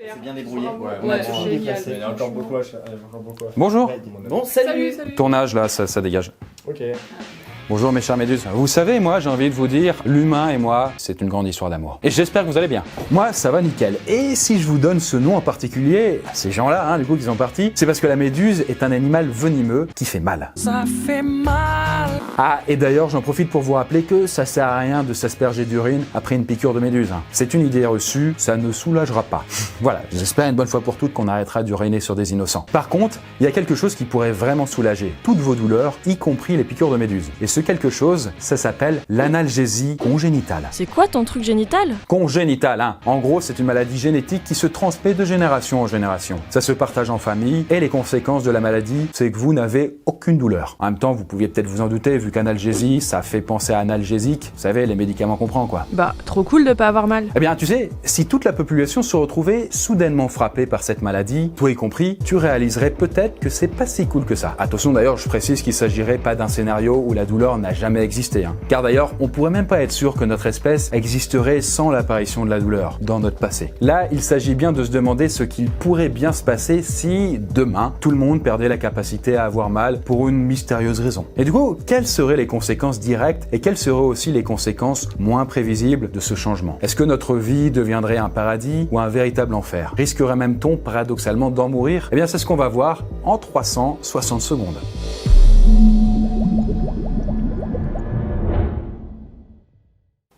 C'est bien débrouillé. Ouais, génial. Il y a encore beaucoup à faire. Bonjour. Bon, salut. Tournage là, ça dégage. Ok. Bonjour mes chers méduses. Vous savez, moi j'ai envie de vous dire, l'humain et moi, c'est une grande histoire d'amour. Et j'espère que vous allez bien. Moi, ça va nickel. Et si je vous donne ce nom en particulier, ces gens-là, du coup, qui sont partis, c'est parce que la méduse est un animal venimeux qui fait mal. Ça fait mal. Ah, et d'ailleurs, j'en profite pour vous rappeler que ça sert à rien de s'asperger d'urine après une piqûre de méduse. C'est une idée reçue, ça ne soulagera pas. Voilà, j'espère une bonne fois pour toutes qu'on arrêtera d'uriner sur des innocents. Par contre, il y a quelque chose qui pourrait vraiment soulager toutes vos douleurs, y compris les piqûres de méduse. Et ce quelque chose, ça s'appelle l'analgésie congénitale. C'est quoi ton truc génital? Congénitale, En gros, c'est une maladie génétique qui se transmet de génération en génération. Ça se partage en famille et les conséquences de la maladie, c'est que vous n'avez aucune douleur. En même temps, vous pouviez peut-être vous en douter, vu qu'analgésie, ça fait penser à analgésique. Vous savez, les médicaments qu'on prend, quoi. Bah, trop cool de pas avoir mal. Eh bien, tu sais, si toute la population se retrouvait soudainement frappée par cette maladie, toi y compris, tu réaliserais peut-être que c'est pas si cool que ça. Attention d'ailleurs, je précise qu'il s'agirait pas d'un scénario où la douleur n'a jamais existé. Car d'ailleurs, on pourrait même pas être sûr que notre espèce existerait sans l'apparition de la douleur dans notre passé. Là, il s'agit bien de se demander ce qu'il pourrait bien se passer si, demain, tout le monde perdait la capacité à avoir mal pour une mystérieuse raison. Et du coup, quelles seraient les conséquences directes et quelles seraient aussi les conséquences moins prévisibles de ce changement? Est-ce que notre vie deviendrait un paradis ou un véritable enfer? Risquerait même-t-on paradoxalement d'en mourir? Eh bien, c'est ce qu'on va voir en 360 secondes.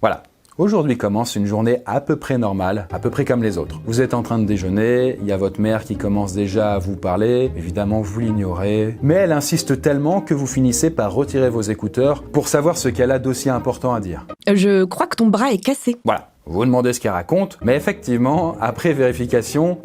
Voilà. Aujourd'hui commence une journée à peu près normale, à peu près comme les autres. Vous êtes en train de déjeuner, il y a votre mère qui commence déjà à vous parler, évidemment vous l'ignorez, mais elle insiste tellement que vous finissez par retirer vos écouteurs pour savoir ce qu'elle a d'aussi important à dire. Je crois que ton bras est cassé. Voilà. Vous demandez ce qu'elle raconte, mais effectivement, après vérification,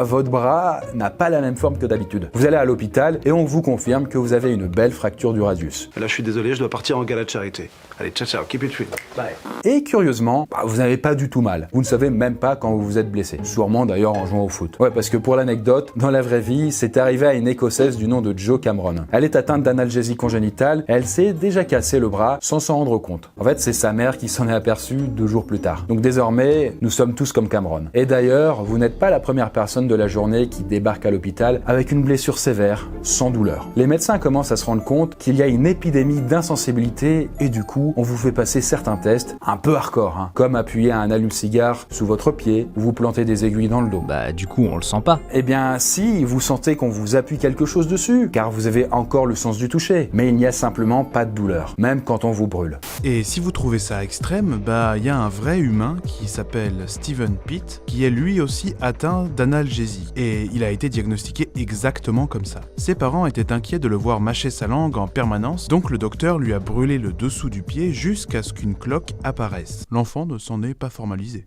votre bras n'a pas la même forme que d'habitude. Vous allez à l'hôpital et on vous confirme que vous avez une belle fracture du radius. Là, je suis désolé, je dois partir en gala de charité. Allez, ciao, keep it sweet. Bye. Et curieusement, vous n'avez pas du tout mal. Vous ne savez même pas quand vous vous êtes blessé. Sûrement d'ailleurs en jouant au foot. Ouais, parce que pour l'anecdote, dans la vraie vie, c'est arrivé à une Écossaise du nom de Jo Cameron. Elle est atteinte d'analgésie congénitale et elle s'est déjà cassé le bras sans s'en rendre compte. En fait, c'est sa mère qui s'en est aperçue 2 jours plus tard. Donc désormais, nous sommes tous comme Cameron. Et d'ailleurs, vous n'êtes pas la première personne de la journée qui débarque à l'hôpital avec une blessure sévère, sans douleur. Les médecins commencent à se rendre compte qu'il y a une épidémie d'insensibilité et du coup, on vous fait passer certains tests un peu hardcore, comme appuyer un allume-cigare sous votre pied ou vous planter des aiguilles dans le dos. Bah du coup on le sent pas. Eh bien si, vous sentez qu'on vous appuie quelque chose dessus, car vous avez encore le sens du toucher, mais il n'y a simplement pas de douleur, même quand on vous brûle. Et si vous trouvez ça extrême, il y a un vrai humain qui s'appelle Steven Pitt, qui est lui aussi atteint d'analgésie. Et il a été diagnostiqué exactement comme ça. Ses parents étaient inquiets de le voir mâcher sa langue en permanence, donc le docteur lui a brûlé le dessous du pied jusqu'à ce qu'une cloque apparaisse. L'enfant ne s'en est pas formalisé.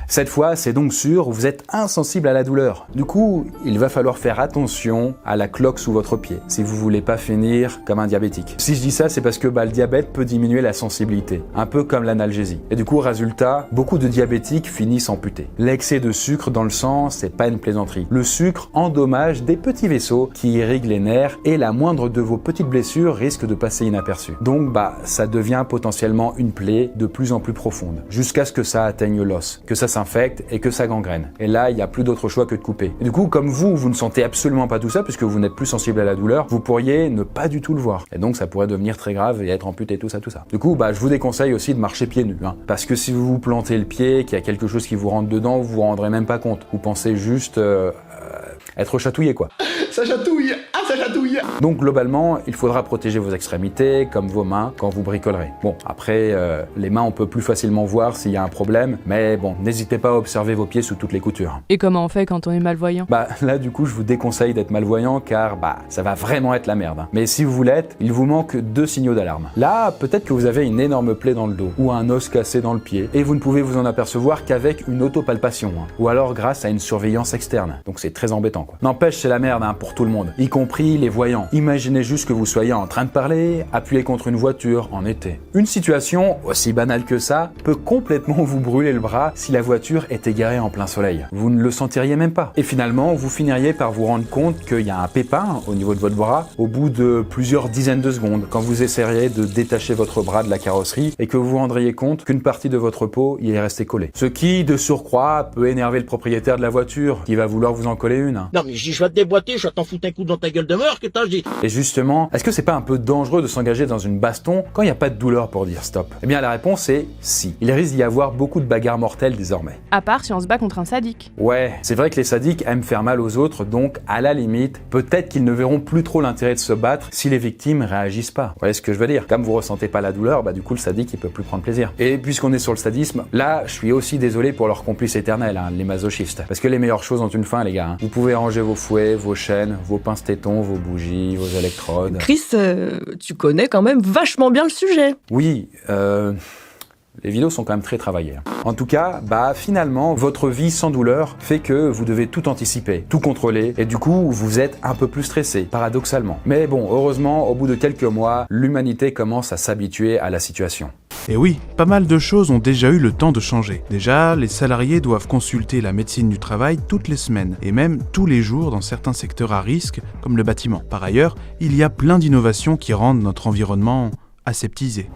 Cette fois, c'est donc sûr, vous êtes insensible à la douleur. Du coup, il va falloir faire attention à la cloque sous votre pied, si vous voulez pas finir comme un diabétique. Si je dis ça, c'est parce que le diabète peut diminuer la sensibilité, un peu comme l'analgésie. Et du coup, résultat, beaucoup de diabétiques finissent amputés. L'excès de sucre dans le sang, c'est pas une plaisanterie. Le sucre endommage des petits vaisseaux qui irriguent les nerfs et la moindre de vos petites blessures risque de passer inaperçue. Donc, ça devient potentiellement une plaie de plus en plus profonde, jusqu'à ce que ça atteigne l'os, que ça s'infecte et que ça gangrène. Et là, il n'y a plus d'autre choix que de couper. Et du coup, comme vous ne sentez absolument pas tout ça, puisque vous n'êtes plus sensible à la douleur, vous pourriez ne pas du tout le voir. Et donc, ça pourrait devenir très grave et être amputé, tout ça. Du coup, je vous déconseille aussi de marcher pieds nus. Parce que si vous vous plantez le pied, qu'il y a quelque chose qui vous rentre dedans, vous vous rendrez même pas compte. Vous pensez juste être chatouillé, quoi. Ça chatouille. Ah, ça chatouille. Donc globalement, il faudra protéger vos extrémités, comme vos mains, quand vous bricolerez. Bon, après, les mains, on peut plus facilement voir s'il y a un problème, mais bon, n'hésitez pas à observer vos pieds sous toutes les coutures. Et comment on fait quand on est malvoyant? Là, du coup, je vous déconseille d'être malvoyant, car ça va vraiment être la merde. Mais si vous l'êtes, il vous manque 2 signaux d'alarme. Là, peut-être que vous avez une énorme plaie dans le dos, ou un os cassé dans le pied, et vous ne pouvez vous en apercevoir qu'avec une autopalpation, ou alors grâce à une surveillance externe. Donc c'est très embêtant, quoi. N'empêche, c'est la merde, pour tout le monde, y compris compris les voyants. Imaginez juste que vous soyez en train de parler, appuyé contre une voiture en été. Une situation aussi banale que ça peut complètement vous brûler le bras si la voiture est égarée en plein soleil. Vous ne le sentiriez même pas. Et finalement, vous finiriez par vous rendre compte qu'il y a un pépin au niveau de votre bras au bout de plusieurs dizaines de secondes quand vous essaieriez de détacher votre bras de la carrosserie et que vous vous rendriez compte qu'une partie de votre peau y est restée collée. Ce qui, de surcroît, peut énerver le propriétaire de la voiture qui va vouloir vous en coller une. Non mais si je vais te déboîter, je vais t'en foutre un coup dans ta gueule de mort, que t'as dit. Et justement, est-ce que c'est pas un peu dangereux de s'engager dans une baston quand il n'y a pas de douleur pour dire stop? Eh bien la réponse est si. Il risque d'y avoir beaucoup de bagarres mortelles désormais. À part si on se bat contre un sadique. Ouais, c'est vrai que les sadiques aiment faire mal aux autres, donc à la limite, peut-être qu'ils ne verront plus trop l'intérêt de se battre si les victimes réagissent pas. Vous voyez ce que je veux dire? Comme vous ressentez pas la douleur, bah du coup le sadique il peut plus prendre plaisir. Et puisqu'on est sur le sadisme, là je suis aussi désolé pour leurs complices éternels, les masochistes. Parce que les meilleures choses ont une fin les gars. Vous pouvez ranger vos fouets, vos chaînes, vos pinces-tétons, vos bougies, vos électrodes. Chris, tu connais quand même vachement bien le sujet. Oui, les vidéos sont quand même très travaillées. En tout cas, finalement, votre vie sans douleur fait que vous devez tout anticiper, tout contrôler, et du coup, vous êtes un peu plus stressé, paradoxalement. Mais bon, heureusement, au bout de quelques mois, l'humanité commence à s'habituer à la situation. Et oui, pas mal de choses ont déjà eu le temps de changer. Déjà, les salariés doivent consulter la médecine du travail toutes les semaines, et même tous les jours dans certains secteurs à risque, comme le bâtiment. Par ailleurs, il y a plein d'innovations qui rendent notre environnement aseptisé.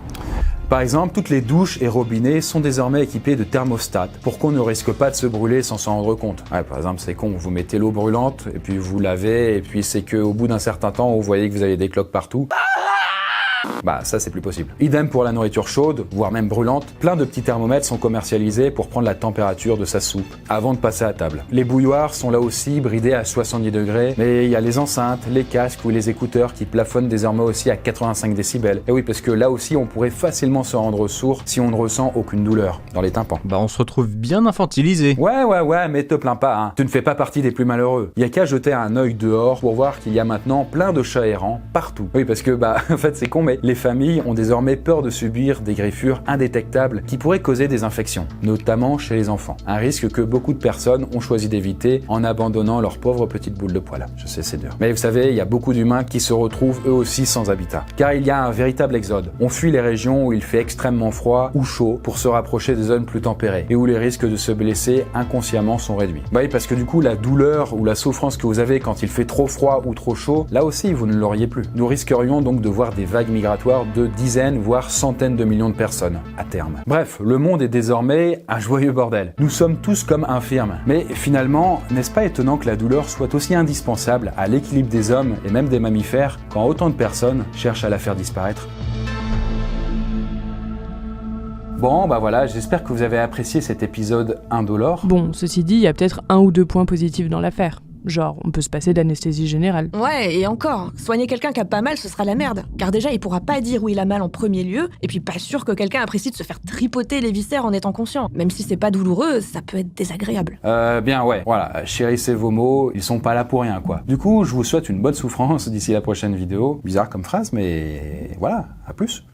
Par exemple, toutes les douches et robinets sont désormais équipés de thermostats pour qu'on ne risque pas de se brûler sans s'en rendre compte. Ouais, par exemple, c'est con, vous mettez l'eau brûlante et puis vous lavez et puis c'est qu'au bout d'un certain temps, vous voyez que vous avez des cloques partout. Ça c'est plus possible. Idem pour la nourriture chaude, voire même brûlante, plein de petits thermomètres sont commercialisés pour prendre la température de sa soupe avant de passer à table. Les bouilloires sont là aussi bridés à 70 degrés, mais il y a les enceintes, les casques ou les écouteurs qui plafonnent désormais aussi à 85 décibels. Et oui, parce que là aussi on pourrait facilement se rendre sourd si on ne ressent aucune douleur dans les tympans. On se retrouve bien infantilisé. Ouais, mais te plains pas, Tu ne fais pas partie des plus malheureux. Il y a qu'à jeter un œil dehors pour voir qu'il y a maintenant plein de chats errants partout. Oui, parce que en fait c'est con, mais les familles ont désormais peur de subir des griffures indétectables qui pourraient causer des infections, notamment chez les enfants. Un risque que beaucoup de personnes ont choisi d'éviter en abandonnant leurs pauvres petites boules de poils. Je sais, c'est dur. Mais vous savez, il y a beaucoup d'humains qui se retrouvent eux aussi sans habitat. Car il y a un véritable exode. On fuit les régions où il fait extrêmement froid ou chaud pour se rapprocher des zones plus tempérées et où les risques de se blesser inconsciemment sont réduits. Oui, parce que du coup, la douleur ou la souffrance que vous avez quand il fait trop froid ou trop chaud, là aussi, vous ne l'auriez plus. Nous risquerions donc de voir des vagues migratoires de dizaines, voire centaines de millions de personnes, à terme. Bref, le monde est désormais un joyeux bordel. Nous sommes tous comme infirmes. Mais finalement, n'est-ce pas étonnant que la douleur soit aussi indispensable à l'équilibre des hommes et même des mammifères quand autant de personnes cherchent à la faire disparaître ? Bon, voilà, j'espère que vous avez apprécié cet épisode indolore. Bon, ceci dit, il y a peut-être 1 ou 2 points positifs dans l'affaire. Genre, on peut se passer d'anesthésie générale. Ouais, et encore, soigner quelqu'un qui a pas mal, ce sera la merde. Car déjà, il pourra pas dire où il a mal en premier lieu, et puis pas sûr que quelqu'un apprécie de se faire tripoter les viscères en étant conscient. Même si c'est pas douloureux, ça peut être désagréable. Voilà, chérissez vos mots, ils sont pas là pour rien, quoi. Du coup, je vous souhaite une bonne souffrance d'ici la prochaine vidéo. Bizarre comme phrase, mais voilà, à plus.